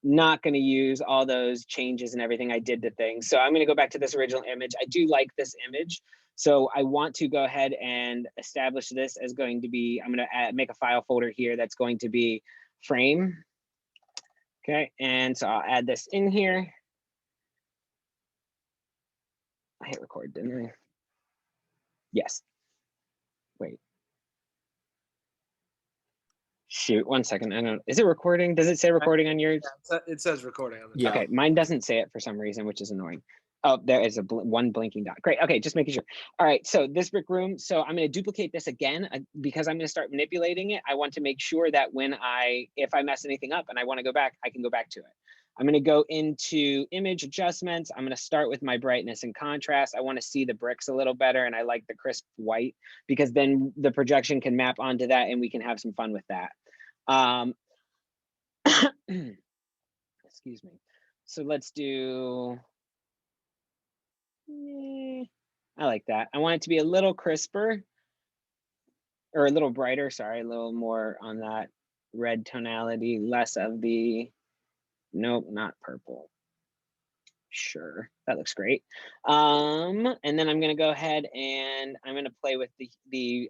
not going to use all those changes and everything I did to things. So I'm going to go back to this original image. I do like this image. So I want to go ahead and establish this as going to be, I'm going to make a file folder here that's going to be frame. Okay, and so I'll add this in here. I hit record, didn't I? Yes. Wait. Shoot, 1 second. I don't. Is it recording? Does it say recording on yours? Yeah, it says recording on the Yeah. Okay, mine doesn't say it for some reason, which is annoying. Oh, there is a one blinking dot. Great. Okay, just making sure. All right, so this brick room. So I'm going to duplicate this again because I'm going to start manipulating it. I want to make sure that if I mess anything up and I want to go back, I can go back to it. I'm going to go into image adjustments. I'm going to start with my brightness and contrast. I want to see the bricks a little better, and I like the crisp white because then the projection can map onto that and we can have some fun with that. Excuse me. So let's do, I like that. I want it to be a little crisper or a little brighter, sorry, a little more on that red tonality, less of the, nope, not purple. Sure, that looks great. And then I'm gonna go ahead and I'm gonna play with the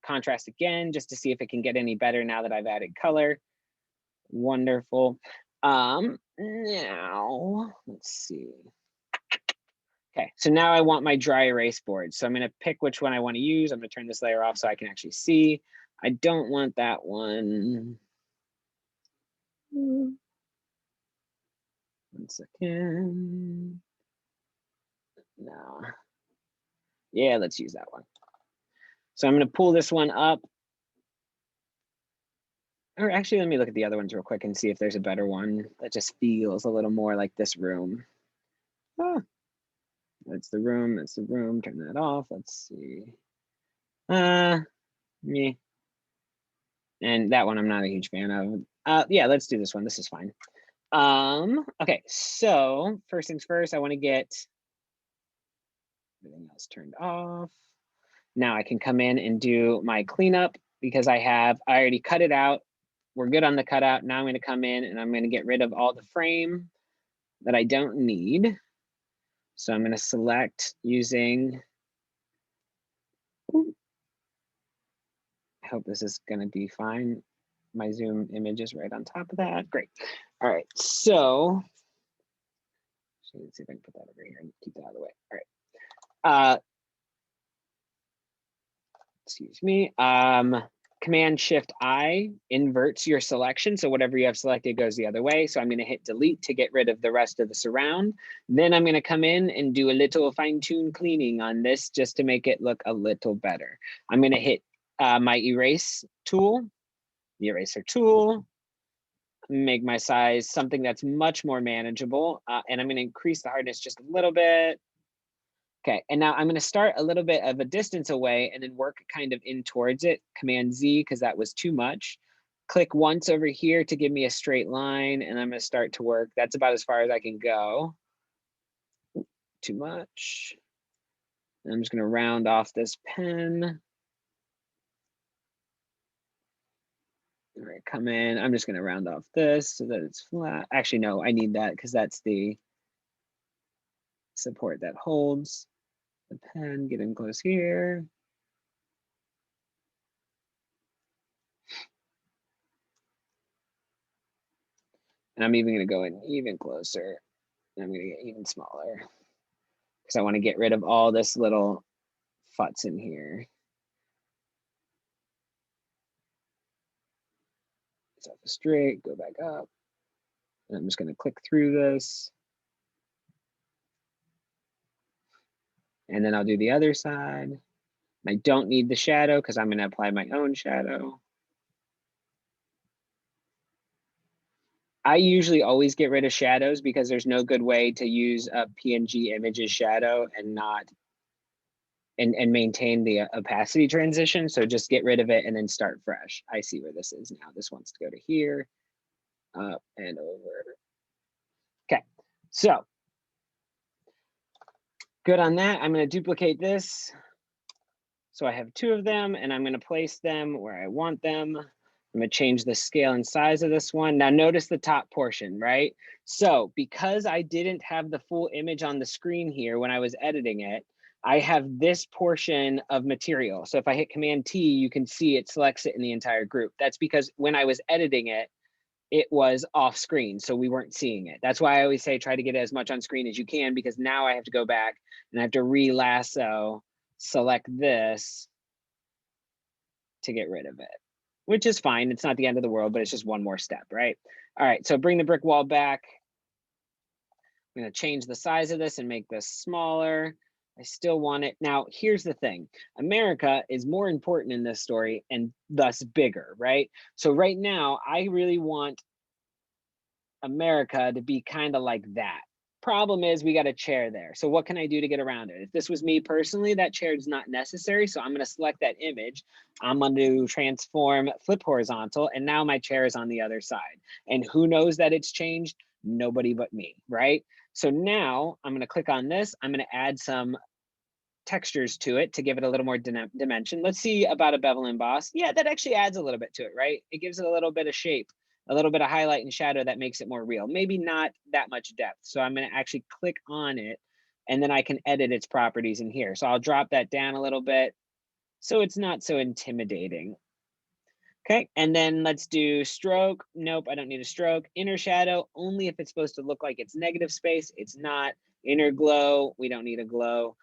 contrast again, just to see if it can get any better now that I've added color. Wonderful. Now, let's see. Okay, so now I want my dry erase board. So I'm gonna pick which one I wanna use. I'm gonna turn this layer off so I can actually see. I don't want that one. 1 second. No. Yeah, let's use that one. So I'm gonna pull this one up. Or actually, let me look at the other ones real quick and see if there's a better one that just feels a little more like this room. Ah, that's the room, that's the room. Turn that off, let's see. Me. And that one I'm not a huge fan of. Yeah, let's do this one, this is fine. Okay, so first things first, I wanna get everything else turned off. Now I can come in and do my cleanup because I already cut it out. We're good on the cutout. Now I'm going to come in and I'm going to get rid of all the frame that I don't need. So I'm going to select using, I hope this is going to be fine. My zoom image is right on top of that. Great. All right. So let's see if I can put that over here and keep that out of the way. All right. Excuse me. Command-Shift-I inverts your selection. So whatever you have selected goes the other way. So I'm going to hit delete to get rid of the rest of the surround. Then I'm going to come in and do a little fine-tune cleaning on this just to make it look a little better. I'm going to hit my erase tool, the eraser tool, make my size something that's much more manageable. And I'm going to increase the hardness just a little bit. Okay, and now I'm going to start a little bit of a distance away and then work kind of in towards it. Command Z, because that was too much. Click once over here to give me a straight line, and I'm going to start to work. That's about as far as I can go. Too much. And I'm just going to round off this pen. All right, come in. I'm just going to round off this so that it's flat. Actually, no, I need that because that's the support that holds the pen. Get in close here. And I'm even going to go in even closer. And I'm going to get even smaller because I want to get rid of all this little futz in here. Set the straight, go back up. And I'm just going to click through this. And then I'll do the other side. I don't need the shadow because I'm going to apply my own shadow. I usually always get rid of shadows because there's no good way to use a PNG image's shadow and not and maintain the opacity transition. So just get rid of it and then start fresh. I see where this is now. This wants to go to here, up and over. Okay, so good on that. I'm going to duplicate this. So I have 2 of them and I'm going to place them where I want them. I'm gonna change the scale and size of this one. Now notice the top portion, right? So because I didn't have the full image on the screen here when I was editing it, I have this portion of material. So if I hit Command T, you can see it selects it in the entire group. That's because when I was editing it, it was off screen, so we weren't seeing it. That's why I always say try to get as much on screen as you can, because now I have to go back and I have to re-lasso, select this to get rid of it, which is fine. It's not the end of the world, but it's just one more step, right? All right, so bring the brick wall back. I'm gonna change the size of this and make this smaller. I still want it. Now, here's the thing. America is more important in this story and thus bigger, right? So right now, I really want America to be kind of like that. Problem is we got a chair there. So what can I do to get around it? If this was me personally, that chair is not necessary. So I'm going to select that image. I'm going to transform, flip horizontal, and now my chair is on the other side. And who knows that it's changed? Nobody but me, right? So now I'm going to click on this. I'm going to add some textures to it to give it a little more dimension. Let's see about a bevel emboss. Yeah, that actually adds a little bit to it, right? It gives it a little bit of shape, a little bit of highlight and shadow that makes it more real. Maybe not that much depth. So I'm going to actually click on it and then I can edit its properties in here. So I'll drop that down a little bit so it's not so intimidating. Okay, and then let's do stroke. Nope, I don't need a stroke. Inner shadow, only if it's supposed to look like it's negative space. It's not. Inner glow, we don't need a glow.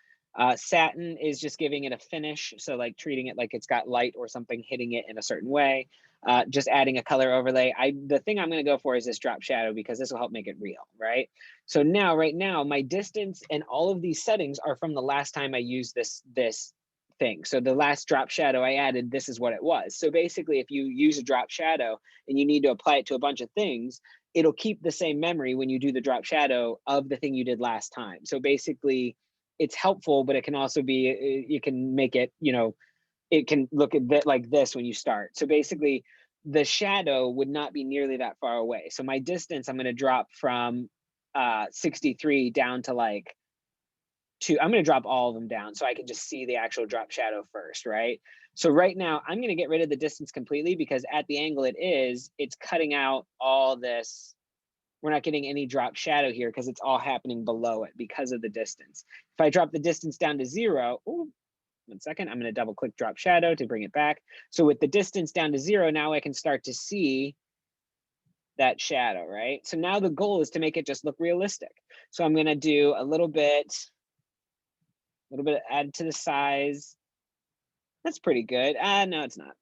Satin is just giving it a finish. So like treating it like it's got light or something hitting it in a certain way. Just adding a color overlay. The thing I'm gonna go for is this drop shadow because this will help make it real, right? So now, right now, my distance and all of these settings are from the last time I used this thing. So the last drop shadow I added, this is what it was. So basically, if you use a drop shadow and you need to apply it to a bunch of things, it'll keep the same memory when you do the drop shadow of the thing you did last time. So basically, it's helpful, but it can also be, you can make it, you know, it can look a bit like this when you start. So basically, the shadow would not be nearly that far away. So my distance, I'm going to drop from 63 down to like I'm going to drop all of them down so I can just see the actual drop shadow first, right? So right now I'm going to get rid of the distance completely because at the angle it's cutting out all this. We're not getting any drop shadow here because it's all happening below it because of the distance. If I drop the distance down to 0, ooh, 1 second, I'm going to double click drop shadow to bring it back. So with the distance down to 0, now I can start to see that shadow, right? So now the goal is to make it just look realistic. So I'm going to do a little bit add to the size. That's pretty good. No, it's not.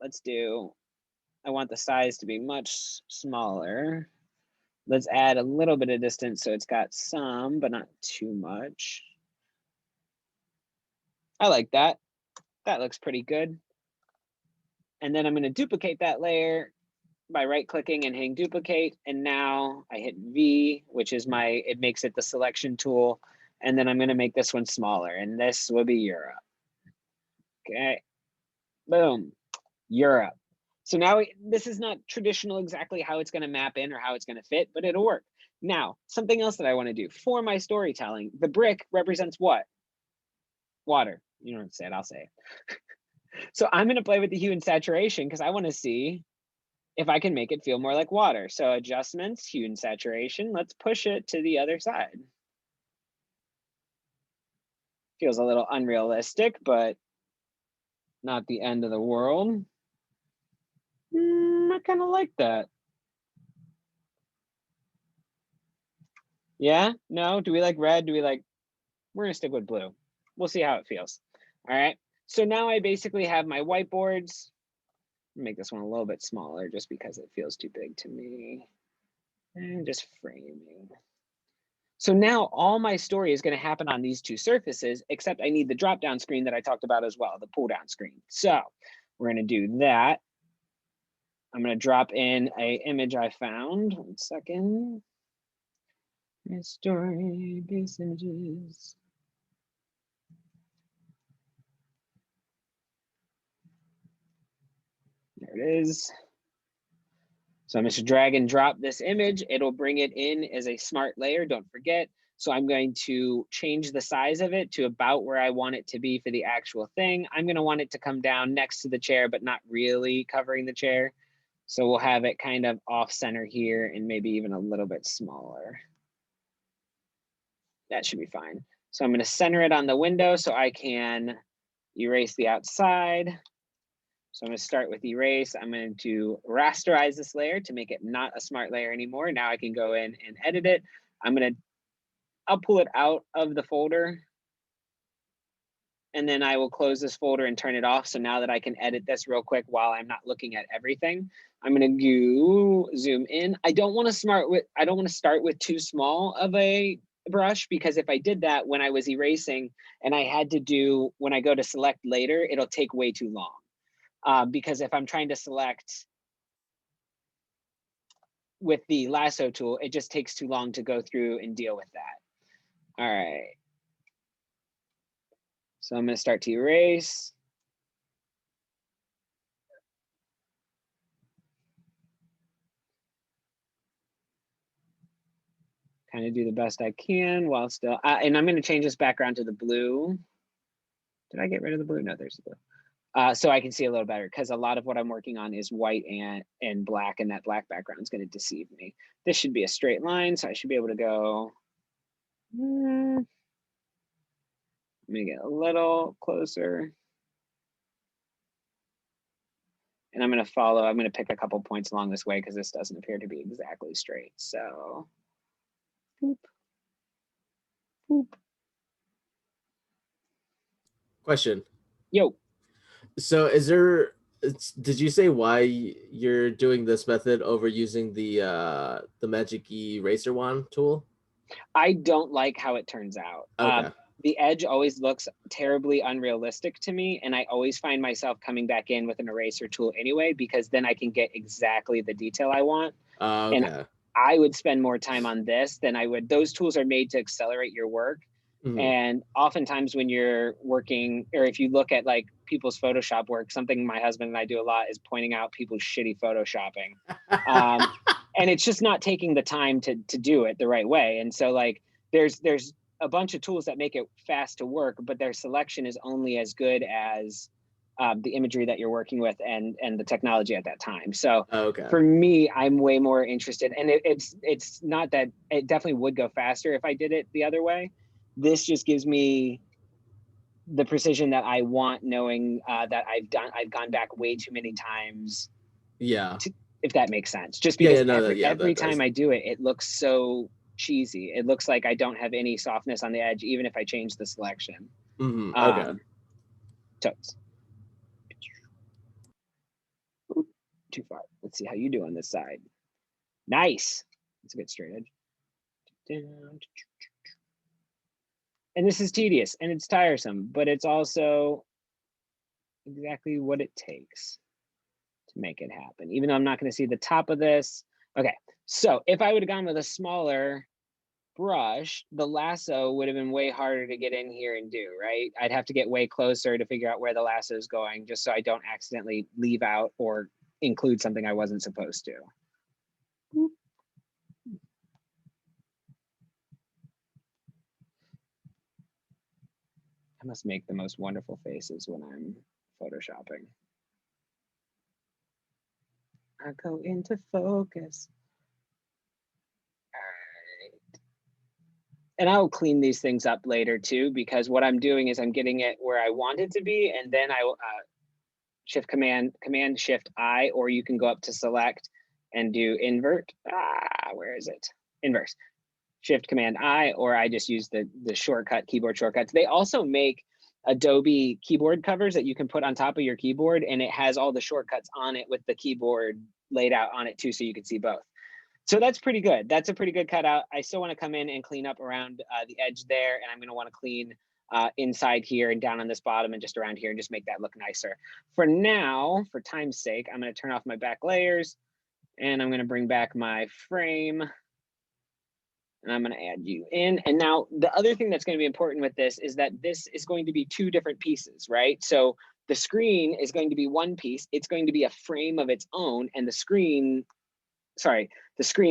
I want the size to be much smaller. Let's add a little bit of distance so it's got some, but not too much. I like that. That looks pretty good. And then I'm going to duplicate that layer by right-clicking and hitting duplicate. And now I hit V, which is it makes it the selection tool. And then I'm going to make this one smaller, and this will be Europe. Okay, boom, Europe. So now this is not traditional exactly how it's going to map in or how it's going to fit, but it'll work. Now, something else that I want to do for my storytelling, the brick represents what? Water. You don't have to say it, I'll say it. So I'm going to play with the hue and saturation because I want to see if I can make it feel more like water. So adjustments, hue and saturation, let's push it to the other side. Feels a little unrealistic, but not the end of the world. I kind of like that. Yeah? No? Do we like red? We're going to stick with blue. We'll see how it feels. All right. So now I basically have my whiteboards. Make this one a little bit smaller just because it feels too big to me. And just framing. So now all my story is going to happen on these two surfaces, except I need the drop-down screen that I talked about as well, the pull-down screen. So we're going to do that. I'm going to drop in an image I found. 1 second. Story-based images. There it is. So I'm just drag and drop this image. It'll bring it in as a smart layer, don't forget. So I'm going to change the size of it to about where I want it to be for the actual thing. I'm going to want it to come down next to the chair, but not really covering the chair. So we'll have it kind of off center here and maybe even a little bit smaller. That should be fine. So I'm going to center it on the window so I can erase the outside. So I'm going to start with erase. I'm going to rasterize this layer to make it not a smart layer anymore. Now I can go in and edit it. I'll pull it out of the folder, and then I will close this folder and turn it off. So now that I can edit this real quick while I'm not looking at everything, I'm going to zoom in. I don't want to start with too small of a brush, because if I did that when I was erasing and I had to do, when I go to select later, it'll take way too long. Because if I'm trying to select with the lasso tool, it just takes too long to go through and deal with that. All right. So I'm going to start to erase. Kind of do the best I can while still, and I'm going to change this background to the blue. Did I get rid of the blue? No, there's the blue. So I can see a little better, because a lot of what I'm working on is white and black, and that black background is going to deceive me. This should be a straight line, so I should be able to go, let me get a little closer. And I'm going to pick a couple points along this way because this doesn't appear to be exactly straight. So, boop, boop. Question. Yo. So did you say why you're doing this method over using the Magic Eraser Wand tool? I don't like how it turns out. Okay. The edge always looks terribly unrealistic to me, and I always find myself coming back in with an eraser tool anyway, because then I can get exactly the detail I want. Okay. And I would spend more time on this than I would. Those tools are made to accelerate your work. Mm-hmm. And oftentimes when you're working, or if you look at like people's Photoshop work, something my husband and I do a lot is pointing out people's shitty Photoshopping. And it's just not taking the time to do it the right way. And so like there's a bunch of tools that make it fast to work, but their selection is only as good as the imagery that you're working with and the technology at that time. So for me, I'm way more interested, and it's not that it definitely would go faster if I did it the other way. This just gives me the precision that I want, knowing that I've gone back way too many times. Yeah. If that makes sense. Just because every that time I do it, it looks so cheesy. It looks like I don't have any softness on the edge, even if I change the selection. Mm-hmm. Okay. Totes. Ooh, too far. Let's see how you do on this side. Nice. It's a good straight edge. And this is tedious and it's tiresome, but it's also exactly what it takes to make it happen, even though I'm not going to see the top of this. Okay, so if I would have gone with a smaller brush, the lasso would have been way harder to get in here and do, right? I'd have to get way closer to figure out where the lasso is going, just so I don't accidentally leave out or include something I wasn't supposed to. I must make the most wonderful faces when I'm photoshopping. I go into focus. All right. And I'll clean these things up later too, because what I'm doing is I'm getting it where I want it to be, and then I will Command Shift I, or you can go up to select and do invert. Where is it? Inverse. Shift Command I, or I just use the shortcut, keyboard shortcuts. They also make Adobe keyboard covers that you can put on top of your keyboard, and it has all the shortcuts on it with the keyboard laid out on it too, so you can see both. So that's pretty good. That's a pretty good cutout. I still want to come in and clean up around the edge there, and I'm going to want to clean inside here and down on this bottom and just around here and just make that look nicer. For now, for time's sake, I'm going to turn off my back layers, and I'm going to bring back my frame, and I'm going to add you in. And now the other thing that's going to be important with this is that this is going to be two different pieces, right? So the screen is going to be one piece. It's going to be a frame of its own, and the screen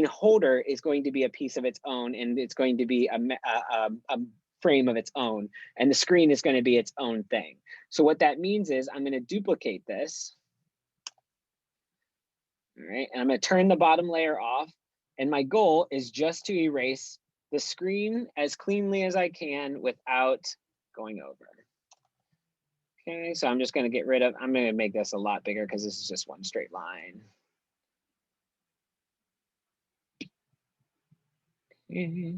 holder is going to be a piece of its own, and it's going to be a frame of its own, and the screen is going to be its own thing. So what that means is I'm going to duplicate this, All right, and I'm going to turn the bottom layer off. And my goal is just to erase the screen as cleanly as I can without going over. Okay, so I'm just going to get rid of, I'm going to make this a lot bigger because this is just one straight line. Okay.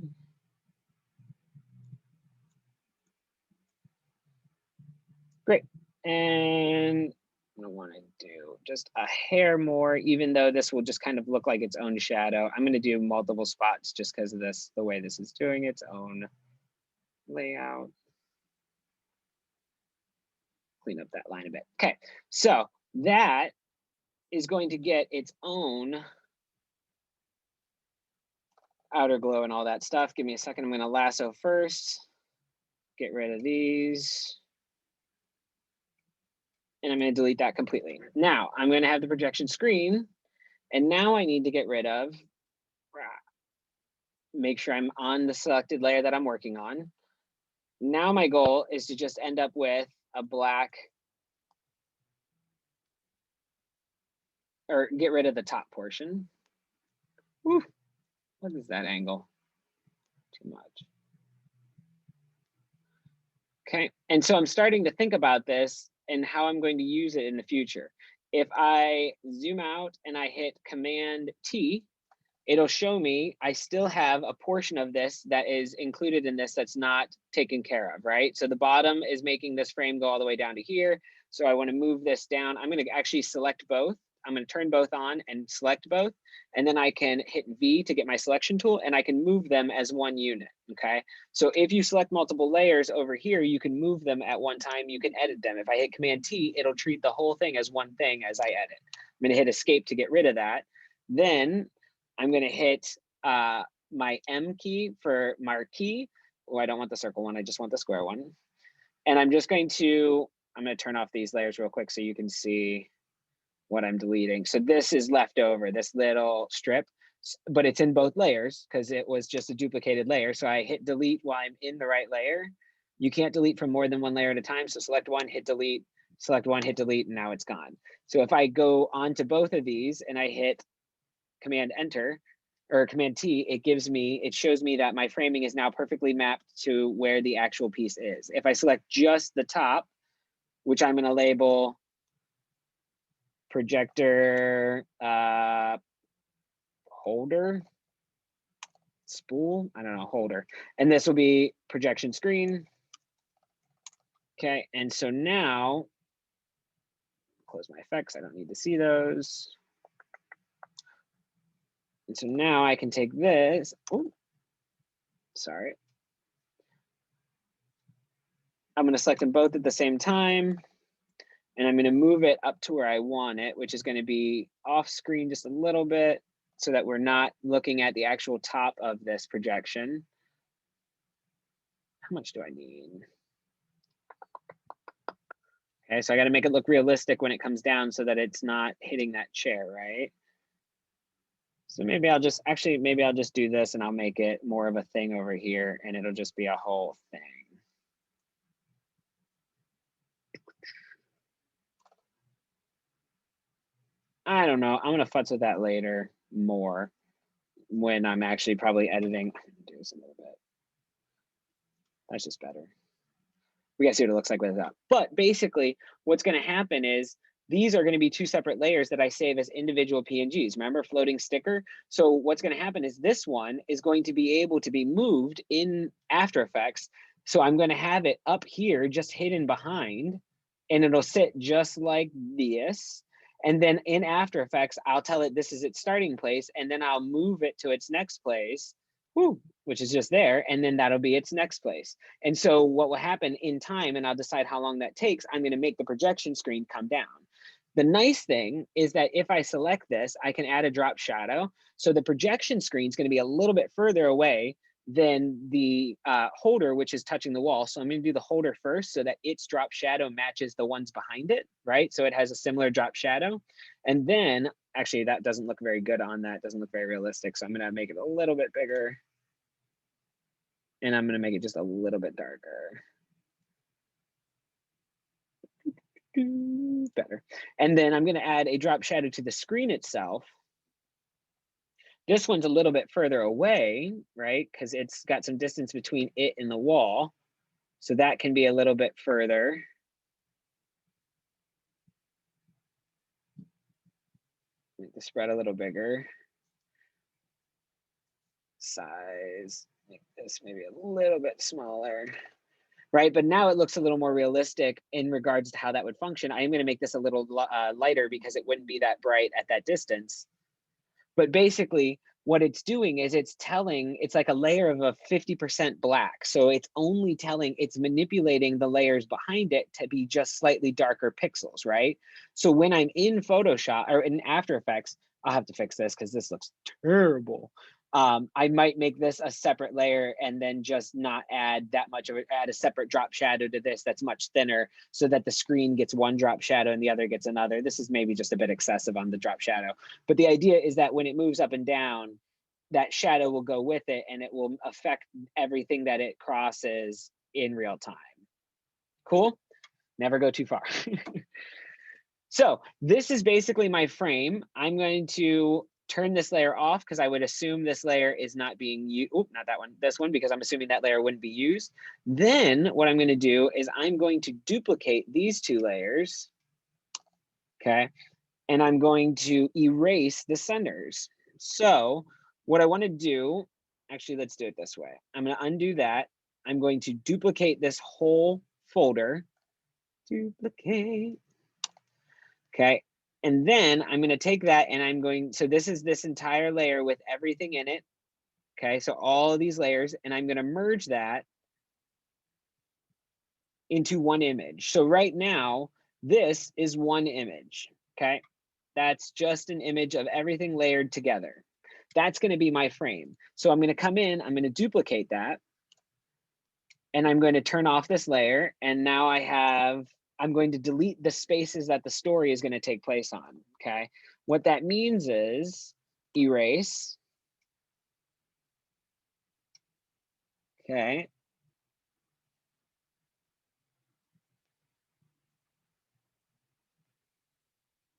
Great. And I want to do just a hair more, even though this will just kind of look like its own shadow. I'm going to do multiple spots just because of this, the way this is doing its own layout. Clean up that line a bit. Okay, so that is going to get its own outer glow and all that stuff. Give me a second. I'm going to lasso first. Get rid of these. And I'm going to delete that completely. Now I'm going to have the projection screen. And now I need to get rid of, make sure I'm on the selected layer that I'm working on. Now my goal is to just end up with a black, or get rid of the top portion. Whew. What is that angle? Too much. Okay, and so I'm starting to think about this and how I'm going to use it in the future. If I zoom out and I hit Command T, it'll show me I still have a portion of this that is included in this that's not taken care of, right? So the bottom is making this frame go all the way down to here. So I want to move this down. I'm going to actually select both. I'm going to turn both on and select both. And then I can hit V to get my selection tool and I can move them as one unit, okay? So if you select multiple layers over here, you can move them at one time. You can edit them. If I hit Command T, it'll treat the whole thing as one thing as I edit. I'm going to hit Escape to get rid of that. Then I'm going to hit my M key for marquee. Oh, I don't want the circle one. I just want the square one. And I'm just going to, I'm going to turn off these layers real quick so you can see what I'm deleting. So this is left over, this little strip, but it's in both layers because it was just a duplicated layer. So I hit delete while I'm in the right layer. You can't delete from more than one layer at a time. So select one, hit delete, select one, hit delete, and now it's gone. So if I go onto both of these and I hit Command Enter or Command T, it shows me that my framing is now perfectly mapped to where the actual piece is. If I select just the top, which I'm going to label projector holder, spool, I don't know, holder, and this will be projection screen. Okay, and so now, close my effects, I don't need to see those. And so now I can take this, oh, sorry. I'm going to select them both at the same time. And I'm going to move it up to where I want it, which is going to be off screen just a little bit so that we're not looking at the actual top of this projection. How much do I need? Okay, so I got to make it look realistic when it comes down so that it's not hitting that chair, right? So maybe I'll just, actually, maybe I'll just do this and I'll make it more of a thing over here and it'll just be a whole thing. I don't know. I'm going to futz with that later more when I'm actually probably editing. Do this a little bit. That's just better. We got to see what it looks like with that. But basically, what's going to happen is these are going to be two separate layers that I save as individual PNGs. Remember, floating sticker? So what's going to happen is this one is going to be able to be moved in After Effects. So I'm going to have it up here, just hidden behind, and it'll sit just like this. And then in After Effects, I'll tell it this is its starting place, and then I'll move it to its next place, which is just there, and then that'll be its next place. And so what will happen in time, and I'll decide how long that takes, I'm going to make the projection screen come down. The nice thing is that if I select this, I can add a drop shadow. So the projection screen is going to be a little bit further away than the holder, which is touching the wall. So I'm going to do the holder first so that its drop shadow matches the ones behind it, right? So it has a similar drop shadow. And then, actually, that doesn't look very good on that. It doesn't look very realistic. So I'm going to make it a little bit bigger. And I'm going to make it just a little bit darker. Better. And then I'm going to add a drop shadow to the screen itself. This one's a little bit further away, right? Because it's got some distance between it and the wall. So that can be a little bit further. Make the spread a little bigger. Size, make this maybe a little bit smaller. Right, but now it looks a little more realistic in regards to how that would function. I am going to make this a little lighter because it wouldn't be that bright at that distance. But basically, what it's doing is it's like a layer of a 50% black. So it's only it's manipulating the layers behind it to be just slightly darker pixels, right? So when I'm in Photoshop or in After Effects, I'll have to fix this because this looks terrible. I might make this a separate layer and then just not add that much of it, add a separate drop shadow to this that's much thinner so that the screen gets one drop shadow and the other gets another. This is maybe just a bit excessive on the drop shadow. But the idea is that when it moves up and down, that shadow will go with it and it will affect everything that it crosses in real time. Cool? Never go too far. So this is basically my frame. I'm going to turn this layer off because I would assume this layer is not being used. Oh, not that one, this one, because I'm assuming that layer wouldn't be used. Then what I'm going to do is I'm going to duplicate these two layers, okay? And I'm going to erase the centers. So what I want to do, actually, let's do it this way. I'm going to undo that. I'm going to duplicate this whole folder. Duplicate. Okay. And then I'm going to take that and I'm going, so this is this entire layer with everything in it. Okay. So all of these layers, and I'm going to merge that into one image. So right now, this is one image. Okay. That's just an image of everything layered together. That's going to be my frame. So I'm going to come in, I'm going to duplicate that. And I'm going to turn off this layer. And now I'm going to delete the spaces that the story is going to take place on, okay? What that means is erase, okay?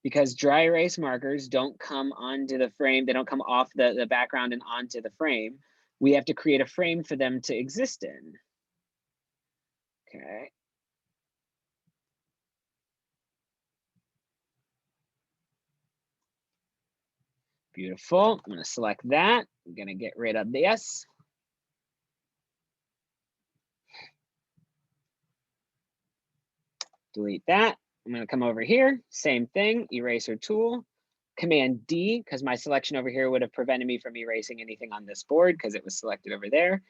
Because dry erase markers don't come onto the frame, they don't come off the background and onto the frame. We have to create a frame for them to exist in, okay? Beautiful. I'm going to select that. I'm going to get rid of this. Delete that. I'm going to come over here. Same thing. Eraser tool. Command D, because my selection over here would have prevented me from erasing anything on this board because it was selected over there.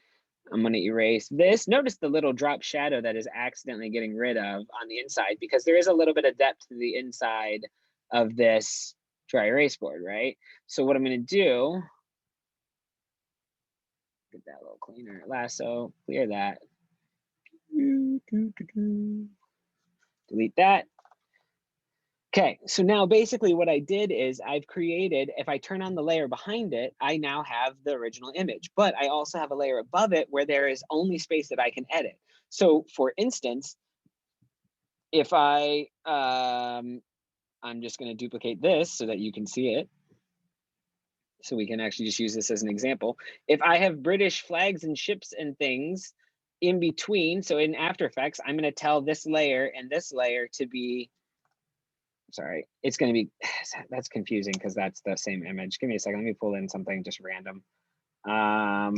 I'm going to erase this. Notice the little drop shadow that is accidentally getting rid of on the inside because there is a little bit of depth to the inside of this dry erase board, right? So what I'm going to do, get that a little cleaner. Lasso, clear that. Delete that. Okay, so now basically what I did is I've created, if I turn on the layer behind it, I now have the original image, but I also have a layer above it where there is only space that I can edit. So for instance, if I'm just going to duplicate this so that you can see it. So we can actually just use this as an example. If I have British flags and ships and things in between, so in After Effects, I'm going to tell this layer and this layer to be, sorry, it's going to be, that's confusing because that's the same image. Give me a second. Let me pull in something just random. Oh,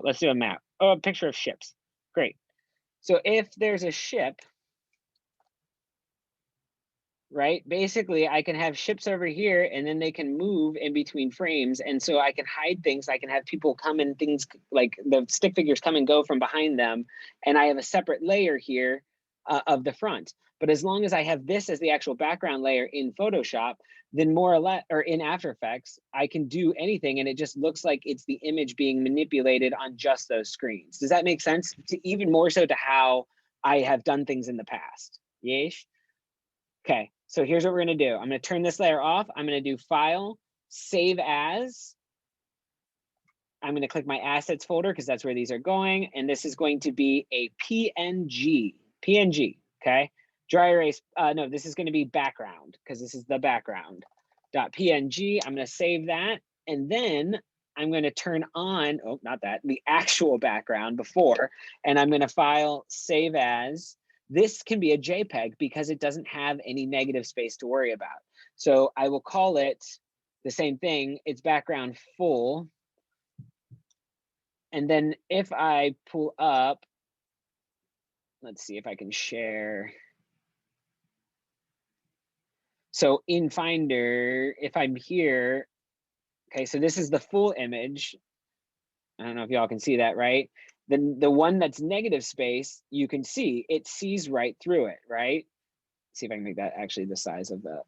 let's do a map. Oh, a picture of ships. Great. So if there's a ship, right, basically I can have ships over here and then they can move in between frames. And so I can hide things. I can have people come and things like the stick figures come and go from behind them. And I have a separate layer here of the front. But as long as I have this as the actual background layer in Photoshop, then more or less, or in After Effects, I can do anything and it just looks like it's the image being manipulated on just those screens. Does that make sense? Even more so to how I have done things in the past. Yes? Okay, so here's what we're gonna do. I'm gonna turn this layer off. I'm gonna do File, Save As. I'm going to click my assets folder because that's where these are going. And this is going to be a PNG, okay? Dry erase, no, this is going to be background because this is the background. .png, I'm going to save that. And then I'm going to turn on, oh, not that, the actual background before, and I'm going to file save as. This can be a JPEG because it doesn't have any negative space to worry about. So I will call it the same thing. It's background full. And then if I pull up, let's see if I can share. So in Finder, if I'm here, okay, so this is the full image. I don't know if y'all can see that, right? Then the one that's negative space, you can see it sees right through it, right? See if I can make that actually the size of the,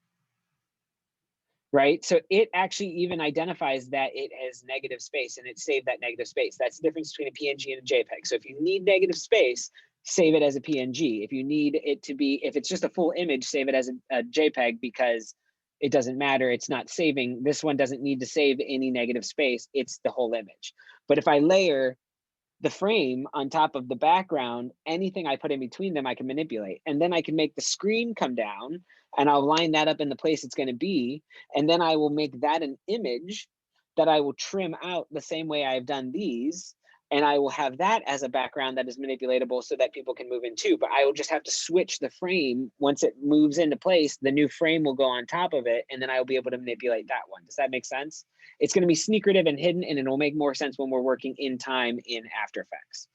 right? So it actually even identifies that it has negative space and it saved that negative space. That's the difference between a PNG and a JPEG. So if you need negative space, save it as a PNG. If you need it to be, if it's just a full image, save it as a JPEG because it doesn't matter. It's not saving. This one doesn't need to save any negative space. It's the whole image. But if I layer the frame on top of the background, anything I put in between them, I can manipulate. And then I can make the screen come down and I'll line that up in the place it's going to be. And then I will make that an image that I will trim out the same way I've done these. And I will have that as a background that is manipulatable so that people can move into. But I will just have to switch the frame. Once it moves into place, the new frame will go on top of it. And then I will be able to manipulate that one. Does that make sense? It's going to be secretive and hidden, and it'll make more sense when we're working in time in After Effects.